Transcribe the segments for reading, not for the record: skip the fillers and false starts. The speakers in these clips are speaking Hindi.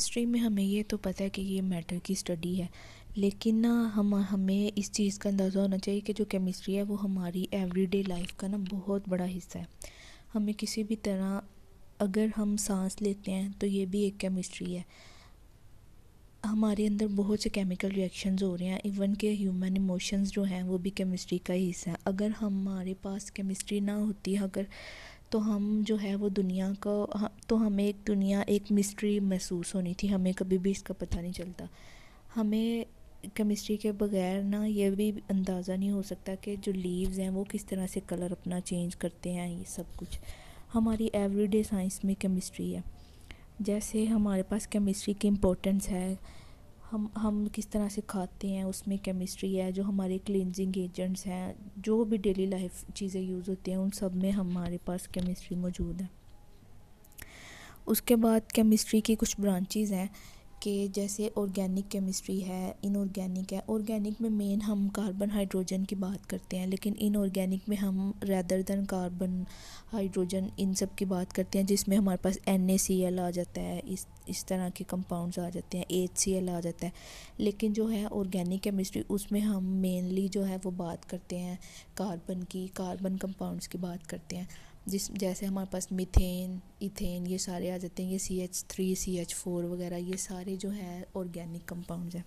केमिस्ट्री में हमें ये तो पता है कि ये मैटर की स्टडी है, लेकिन ना हमें इस चीज़ का अंदाज़ा होना चाहिए कि जो केमिस्ट्री है वो हमारी एवरीडे लाइफ का ना बहुत बड़ा हिस्सा है। हमें किसी भी तरह, अगर हम सांस लेते हैं तो ये भी एक केमिस्ट्री है। हमारे अंदर बहुत से केमिकल रिएक्शंस हो रहे हैं, इवन के ह्यूमन इमोशंस जो हैं वो भी केमिस्ट्री का ही हिस्सा है। अगर हमारे पास केमिस्ट्री ना होती, अगर तो हम जो है वो दुनिया का तो हमें एक दुनिया, एक मिस्ट्री महसूस होनी थी, हमें कभी भी इसका पता नहीं चलता। हमें केमिस्ट्री के बगैर ना ये भी अंदाज़ा नहीं हो सकता कि जो लीव्स हैं वो किस तरह से कलर अपना चेंज करते हैं। ये सब कुछ हमारी एवरीडे साइंस में केमिस्ट्री है। जैसे हमारे पास केमिस्ट्री की इम्पोर्टेंस है, हम किस तरह से खाते हैं उसमें केमिस्ट्री है, जो हमारे क्लींजिंग एजेंट्स हैं, जो भी डेली लाइफ चीज़ें यूज़ होती हैं उन सब में हमारे पास केमिस्ट्री मौजूद है। उसके बाद केमिस्ट्री की कुछ ब्रांचेस हैं कि जैसे ऑर्गेनिक केमिस्ट्री है, इनऑर्गेनिक है। ऑर्गेनिक में मेन हम कार्बन हाइड्रोजन की बात करते हैं, लेकिन इनऑर्गेनिक में हम rather than carbon hydrogen in सब की बात करते हैं, जिसमें हमारे पास NaCl आ जाता है, इस तरह के कंपाउंड्स आ जाते हैं, HCl आ जाता है। लेकिन जो है ऑर्गेनिक केमिस्ट्री, उसमें हम मेनली जो है वो बात करते हैं कार्बन की, कार्बन कंपाउंड्स की बात करते हैं। जैसे हमारे पास मीथेन, इथेन, ये सारे आ जाते हैं, ये CH3 CH4 वगैरह, ये सारे जो है ऑर्गेनिक कंपाउंड्स हैं।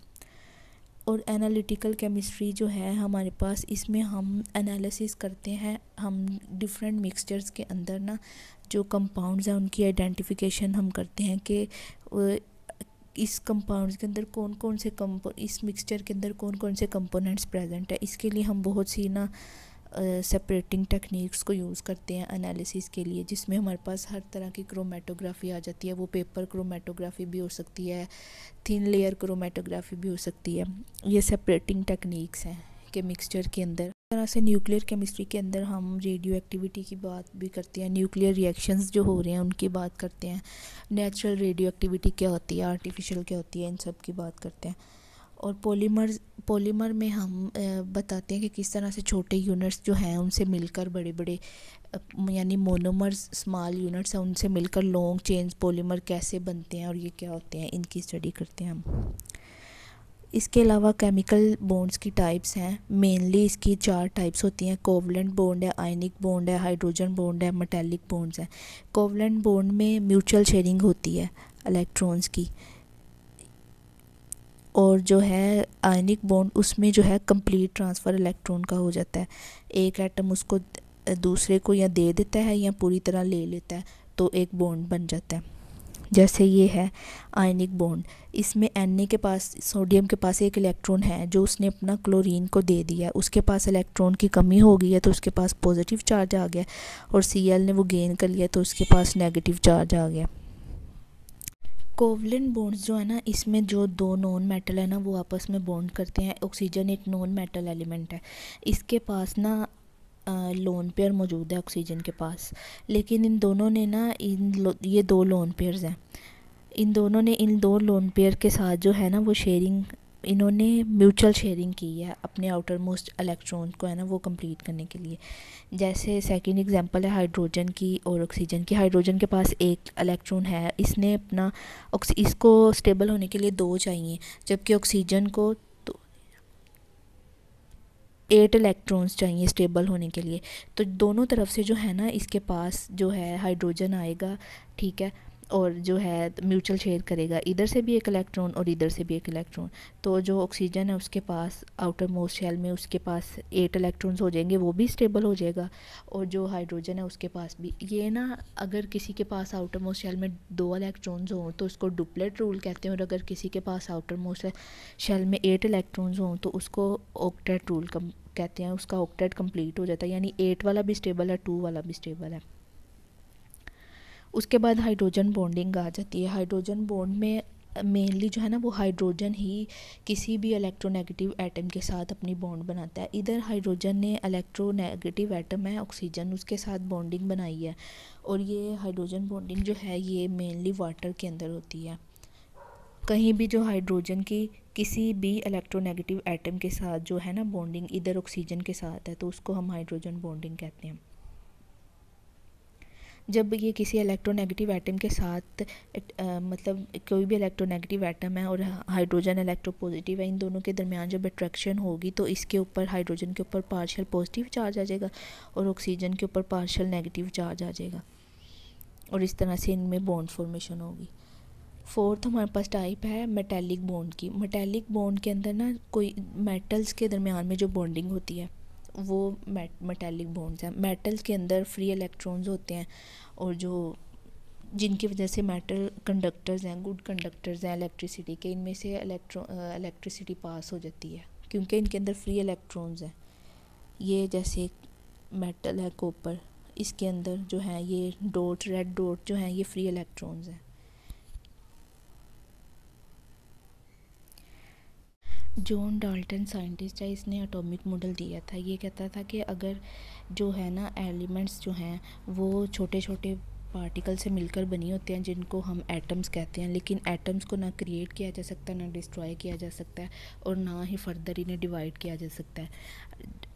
और एनालिटिकल केमिस्ट्री जो है हमारे पास, इसमें हम एनालिसिस करते हैं, हम डिफरेंट मिक्सचर्स के अंदर ना जो कंपाउंड्स हैं उनकी आइडेंटिफिकेशन हम करते हैं कि इस कंपाउंड्स के अंदर कौन कौन से इस मिक्सचर के अंदर कौन कौन से कंपोनेंट्स प्रेजेंट है। इसके लिए हम बहुत सी ना सेपरेटिंग टेक्निक्स को यूज़ करते हैं एनालिसिस के लिए, जिसमें हमारे पास हर तरह की क्रोमेटोग्राफी आ जाती है। वो पेपर क्रोमेटोग्राफी भी हो सकती है, थिन लेयर क्रोमेटोग्राफी भी हो सकती है। ये सेपरेटिंग टेक्निक्स हैं कि मिक्सचर के अंदर। इस तरह से न्यूक्लियर केमिस्ट्री के अंदर हम रेडियो एक्टिविटी की बात भी करते हैं, न्यूक्लियर रिएक्शंस जो हो रहे हैं उनकी बात करते हैं, नेचुरल रेडियो एक्टिविटी क्या होती है, आर्टिफिशियल क्या होती है, इन सब की बात करते हैं। और पॉलीमर में हम बताते हैं कि किस तरह से छोटे यूनिट्स जो हैं उनसे मिलकर बड़े बड़े यानी मोनोमर्स स्मॉल यूनिट्स हैं, उनसे मिलकर लॉन्ग चेन्स पॉलीमर कैसे बनते हैं और ये क्या होते हैं, इनकी स्टडी करते हैं हम। इसके अलावा केमिकल बॉन्ड्स की टाइप्स हैं, मेनली इसकी 4 टाइप्स होती हैं। कोवलेंट बॉन्ड है, आयनिक बॉन्ड है, हाइड्रोजन बॉन्ड है, मेटालिक बॉन्ड्स हैं। कोवलेंट बॉन्ड में म्यूचुअल शेयरिंग होती है इलेक्ट्रॉन्स की, और जो है आयनिक बॉन्ड, उसमें जो है कंप्लीट ट्रांसफ़र इलेक्ट्रॉन का हो जाता है। एक एटम उसको दूसरे को या दे देता है या पूरी तरह ले लेता है, तो एक बॉन्ड बन जाता है। जैसे ये है आयनिक बॉन्ड, इसमें Na के पास, सोडियम के पास एक इलेक्ट्रॉन है जो उसने अपना क्लोरीन को दे दिया, उसके पास इलेक्ट्रॉन की कमी हो गई है तो उसके पास पॉजिटिव चार्ज आ गया, और Cl ने वो गेन कर लिया तो उसके पास नेगेटिव चार्ज आ गया। कोवलेंट बॉन्ड्स जो है ना, इसमें जो 2 नॉन मेटल है ना वो आपस में बॉन्ड करते हैं। ऑक्सीजन एक नॉन मेटल एलिमेंट है, इसके पास ना लोन पेयर मौजूद है ऑक्सीजन के पास, लेकिन इन दोनों ने ना ये 2 लोन पेयर्स हैं, इन दोनों ने इन 2 लोन पेयर के साथ जो है ना वो शेयरिंग, इन्होंने म्यूचुअल शेयरिंग की है अपने आउटर मोस्ट इलेक्ट्रॉन को है ना वो कंप्लीट करने के लिए। जैसे सेकंड एग्जांपल है हाइड्रोजन की और ऑक्सीजन की। हाइड्रोजन के पास एक इलेक्ट्रॉन है, इसने अपना इसको स्टेबल होने के लिए 2 चाहिए, जबकि ऑक्सीजन को तो 8 इलेक्ट्रॉन्स चाहिए स्टेबल होने के लिए। तो दोनों तरफ से जो है ना इसके पास जो है हाइड्रोजन आएगा, ठीक है, और जो है म्यूचुअल शेयर करेगा, इधर से भी एक इलेक्ट्रॉन और इधर से भी एक इलेक्ट्रॉन। तो जो ऑक्सीजन है उसके पास आउटर मोस्ट शेल में उसके पास 8 इलेक्ट्रॉन्स हो जाएंगे, वो भी स्टेबल हो जाएगा, और जो हाइड्रोजन है उसके पास भी। ये ना अगर किसी के पास आउटर मोस्ट शेल में 2 इलेक्ट्रॉन्स हों तो उसको डुप्लेट रूल कहते हैं, और अगर किसी के पास आउटर मोस्ट शेल में 8 इलेक्ट्रॉन्स हों तो उसको ऑक्टेट रूल कहते हैं, उसका ऑक्टेट कंप्लीट हो जाता है, यानी 8 वाला भी स्टेबल है, 2 वाला भी स्टेबल है। उसके बाद हाइड्रोजन बॉन्डिंग आ जाती है। हाइड्रोजन बॉन्ड में मेनली जो है ना वो हाइड्रोजन ही किसी भी इलेक्ट्रोनेगेटिव एटम के साथ अपनी बॉन्ड बनाता है। इधर हाइड्रोजन ने इलेक्ट्रोनेगेटिव एटम है ऑक्सीजन, उसके साथ बॉन्डिंग बनाई है, और ये हाइड्रोजन बॉन्डिंग जो है ये मेनली वाटर के अंदर होती है। कहीं भी जो हाइड्रोजन की किसी भी इलेक्ट्रोनेगेटिव एटम के साथ जो है ना बॉन्डिंग इधर ऑक्सीजन के साथ है तो उसको हम हाइड्रोजन बॉन्डिंग कहते हैं। जब ये किसी इलेक्ट्रोनेगेटिव एटम के साथ मतलब कोई भी इलेक्ट्रोनेगेटिव एटम है और हाइड्रोजन इलेक्ट्रोपॉजिटिव है, इन दोनों के दरमियान जब अट्रैक्शन होगी तो इसके ऊपर हाइड्रोजन के ऊपर पार्शियल पॉजिटिव चार्ज आ जाएगा और ऑक्सीजन के ऊपर पार्शियल नेगेटिव चार्ज आ जाएगा, और इस तरह से इनमें बॉन्ड फॉर्मेशन होगी। फोर्थ हमारे पास टाइप है मेटेलिक बॉन्ड की। मेटेलिक बॉन्ड के अंदर ना कोई मेटल्स के दरमियान में जो बॉन्डिंग होती है वो मेटेलिक बॉन्ड्स हैं। मेटल्स के अंदर फ्री इलेक्ट्रॉन्स होते हैं और जो जिनकी वजह से मेटल कंडक्टर्स हैं, गुड कंडक्टर्स हैं इलेक्ट्रिसिटी के, इनमें से इलेक्ट्रिसिटी पास हो जाती है क्योंकि इनके अंदर फ्री इलेक्ट्रॉन्स हैं। ये जैसे मेटल है कॉपर, इसके अंदर जो है ये डॉट, रेड डॉट जो है ये फ्री इलेक्ट्रॉन्स हैं। जॉन डाल्टन साइंटिस्ट है, इसने एटॉमिक मॉडल दिया था। ये कहता था कि अगर जो है ना एलिमेंट्स जो हैं वो छोटे छोटे पार्टिकल से मिलकर बनी होते हैं जिनको हम एटम्स कहते हैं, लेकिन एटम्स को ना क्रिएट किया जा सकता, ना डिस्ट्रॉय किया जा सकता है और ना ही फर्दर इन्हें डिवाइड किया जा सकता है।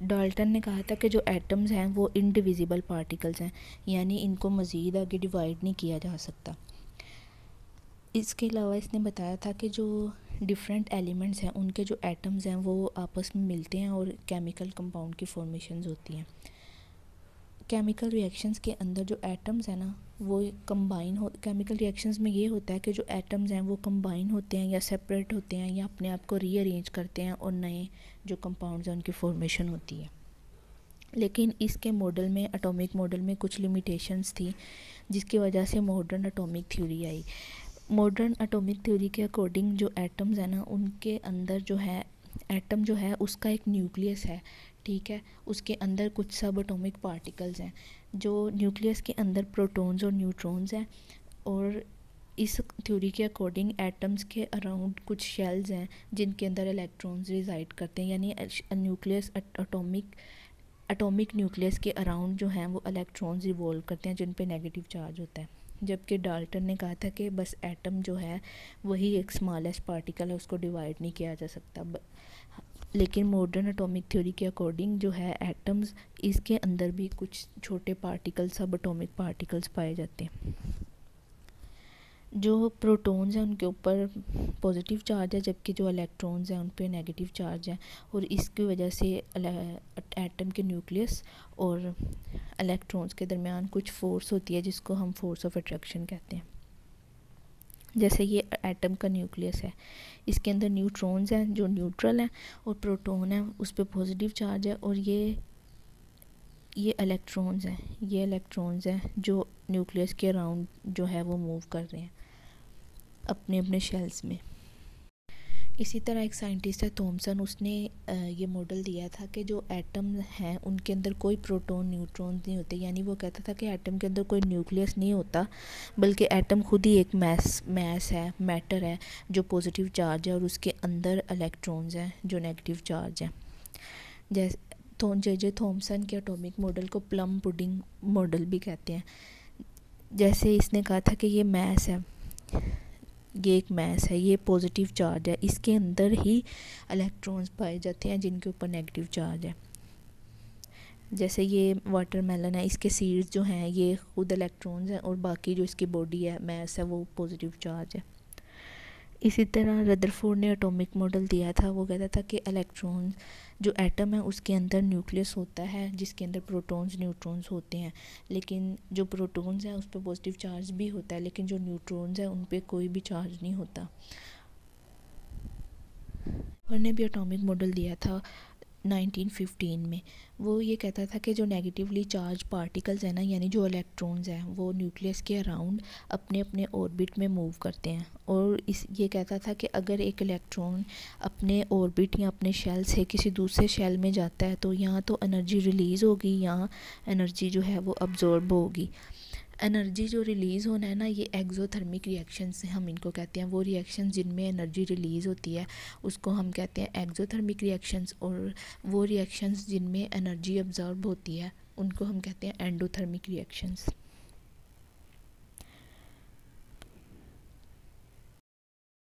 डाल्टन ने कहा था कि जो एटम्स हैं वो इनडिविजिबल पार्टिकल्स हैं, यानी इनको मज़ीद आगे डिवाइड नहीं किया जा सकता। इसके अलावा इसने बताया था कि जो डिफरेंट एलिमेंट्स हैं उनके जो एटम्स हैं वो आपस में मिलते हैं और केमिकल कंपाउंड की फॉर्मेशंस होती हैं। केमिकल रिएक्शंस के अंदर जो एटम्स हैं ना वो कंबाइन हो, केमिकल रिएक्शंस में ये होता है कि जो एटम्स हैं वो कंबाइन होते हैं या सेपरेट होते हैं या अपने आप को रीअरेंज करते हैं और नए जो कंपाउंड्स हैं उनकी फॉर्मेशन होती है। लेकिन इसके मॉडल में, एटॉमिक मॉडल में कुछ लिमिटेशंस थी जिसकी वजह से मॉडर्न एटॉमिक थ्योरी आई। मॉडर्न एटॉमिक थ्योरी के अकॉर्डिंग जो एटम्स हैं ना उनके अंदर जो है एटम जो है उसका एक न्यूक्लियस है, ठीक है, उसके अंदर कुछ सब एटॉमिक पार्टिकल्स हैं। जो न्यूक्लियस के अंदर प्रोटॉन्स और न्यूट्रॉन्स हैं, और इस थ्योरी के अकॉर्डिंग एटम्स के अराउंड कुछ शेल्स हैं जिनके अंदर इलेक्ट्रॉन्स रिजाइड करते हैं, यानी न्यूक्लियस एटॉमिक न्यूक्लियस के अराउंड जो हैं वो इलेक्ट्रॉन्स रिवॉल्व करते हैं जिन पे नेगेटिव चार्ज होता है। जबकि डाल्टन ने कहा था कि बस एटम जो है वही एक स्मॉलेस्ट पार्टिकल है, उसको डिवाइड नहीं किया जा सकता। लेकिन मॉडर्न एटॉमिक थ्योरी के अकॉर्डिंग जो है एटम्स, इसके अंदर भी कुछ छोटे पार्टिकल्स, सब एटॉमिक पार्टिकल्स पाए जाते हैं। जो प्रोटॉन्स हैं उनके ऊपर पॉजिटिव चार्ज है, जबकि जो इलेक्ट्रॉन्स हैं उन पे नेगेटिव चार्ज है, और इसकी वजह से एटम के न्यूक्लियस और इलेक्ट्रॉन्स के दरमियान कुछ फोर्स होती है जिसको हम फोर्स ऑफ अट्रैक्शन कहते हैं। जैसे ये एटम का न्यूक्लियस है, इसके अंदर न्यूट्रॉन्स हैं जो न्यूट्रल हैं और प्रोटॉन है उस पर पॉजिटिव चार्ज है, और ये इलेक्ट्रॉन्स हैं जो न्यूक्लियस के अराउंड जो है वो मूव कर रहे हैं अपने अपने शेल्स में। इसी तरह एक साइंटिस्ट है थॉमसन, उसने ये मॉडल दिया था कि जो एटम हैं उनके अंदर कोई प्रोटॉन न्यूट्रॉन नहीं होते, यानी वो कहता था कि एटम के अंदर कोई न्यूक्लियस नहीं होता, बल्कि एटम खुद ही एक मैस है, मैटर है जो पॉजिटिव चार्ज है, और उसके अंदर इलेक्ट्रॉन्स हैं जो नेगेटिव चार्ज हैं। जैसे जे थॉमसन के एटॉमिक मॉडल को प्लम पुडिंग मॉडल भी कहते हैं। जैसे इसने कहा था कि ये मैस है, ये एक मैस है, ये पॉजिटिव चार्ज है, इसके अंदर ही इलेक्ट्रॉन्स पाए जाते हैं जिनके ऊपर नेगेटिव चार्ज है। जैसे ये वाटरमेलन है, इसके सीड्स जो हैं ये खुद इलेक्ट्रॉन्स हैं और बाकी जो इसकी बॉडी है, मैस है, वो पॉजिटिव चार्ज है। इसी तरह रदरफोर्ड ने एटॉमिक मॉडल दिया था। वो कहता था कि इलेक्ट्रॉन जो एटम है उसके अंदर न्यूक्लियस होता है जिसके अंदर प्रोटॉन्स न्यूट्रॉन्स होते हैं, लेकिन जो प्रोटॉन्स हैं उस पर पॉजिटिव चार्ज भी होता है, लेकिन जो न्यूट्रॉन्स हैं उन पर कोई भी चार्ज नहीं होता। उन्होंने भी एटॉमिक मॉडल दिया था 1915 में। वो ये कहता था कि जो नेगेटिवली चार्ज पार्टिकल्स हैं ना, यानी जो इलेक्ट्रॉन्स हैं, वो न्यूक्लियस के अराउंड अपने अपने ऑर्बिट में मूव करते हैं, और ये कहता था कि अगर एक इलेक्ट्रॉन अपने ऑर्बिट या अपने शेल से किसी दूसरे शेल में जाता है तो यहाँ तो एनर्जी रिलीज़ होगी, यहाँ एनर्जी जो है वो अब्जॉर्ब होगी। एनर्जी जो रिलीज़ होना है ना, ये एक्सोथर्मिक रिएक्शन से हम इनको कहते हैं। वो रिएक्शन जिनमें एनर्जी रिलीज़ होती है उसको हम कहते हैं एक्सोथर्मिक रिएक्शंस, और वो रिएक्शंस जिनमें एनर्जी अब्जॉर्ब होती है उनको हम कहते हैं एंडोथर्मिक रिएक्शंस।